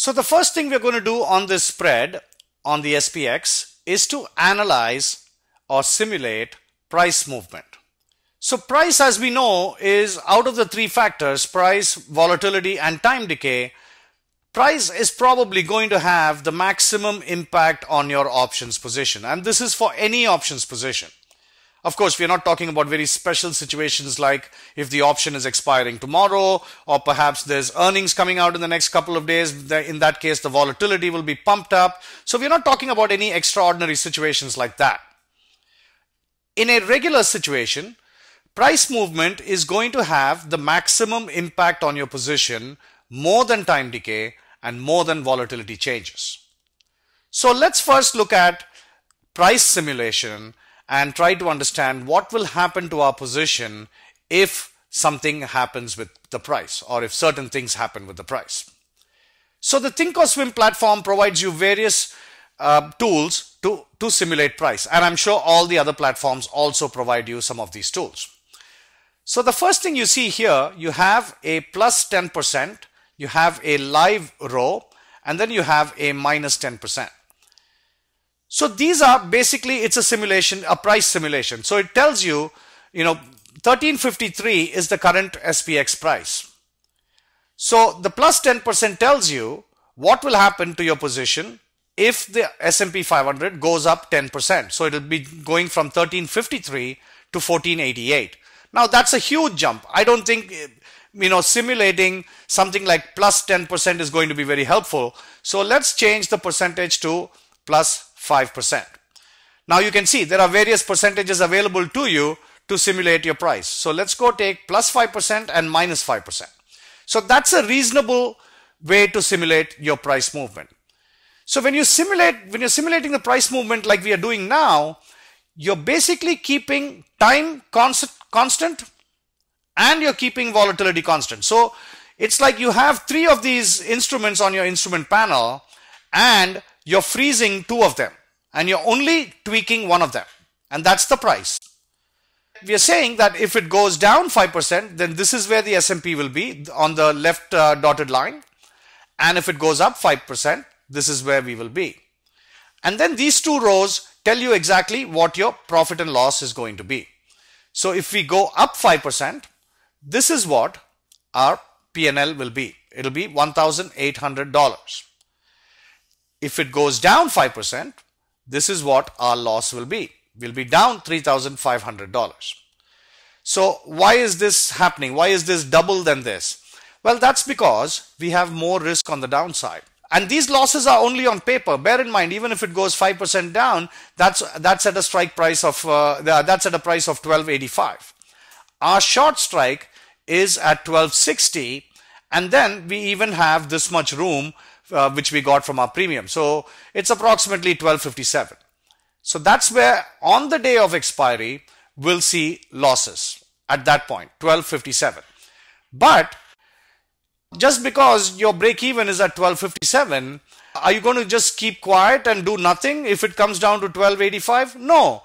So the first thing we're going to do on this spread on the SPX is to analyze or simulate price movement. So price, as we know, is out of the three factors, price, volatility, and time decay, price is probably going to have the maximum impact on your options position. And this is for any options position. Of course, we're not talking about very special situations like if the option is expiring tomorrow, or perhaps there's earnings coming out in the next couple of days. In that case, the volatility will be pumped up. So we're not talking about any extraordinary situations like that. In a regular situation, price movement is going to have the maximum impact on your position more than time decay and more than volatility changes. So let's first look at price simulation and try to understand what will happen to our position if something happens with the price, or if certain things happen with the price. So the Thinkorswim platform provides you various tools to simulate price, and I'm sure all the other platforms also provide you some of these tools. So the first thing you see here, you have a plus 10%, you have a live row, and then you have a minus 10%. So these are basically, it's a simulation, a price simulation. So it tells you, 1353 is the current SPX price. So the plus 10% tells you what will happen to your position if the S&P 500 goes up 10%. So it will be going from 1353 to 1488. Now that's a huge jump. I don't think, simulating something like plus 10% is going to be very helpful. So let's change the percentage to plus 5%. Now you can see there are various percentages available to you to simulate your price. So let's go take plus 5% and minus 5%. So that's a reasonable way to simulate your price movement. So when you're simulating the price movement like we are doing now, you're basically keeping time constant and you're keeping volatility constant. So it's like you have three of these instruments on your instrument panel and you're freezing two of them and you're only tweaking one of them, and that's the price. We are saying that if it goes down 5%, then this is where the S&P will be on the left dotted line, and if it goes up 5%, this is where we will be. And then these two rows tell you exactly what your profit and loss is going to be. So if we go up 5%, this is what our P&L will be. It'll be $1,800. If it goes down 5%, this is what our loss will be. We'll be down $3,500. So why is this happening? Why is this double than this? Well, that's because we have more risk on the downside. And these losses are only on paper. Bear in mind, even if it goes 5% down, that's at a strike price of that's at a price of $12.85. Our short strike is at $12.60, and then we even have this much room which we got from our premium. So it's approximately $12.57. So that's where on the day of expiry, we'll see losses at that point, $12.57. But just because your break even is at $12.57, are you going to just keep quiet and do nothing if it comes down to $12.85? No,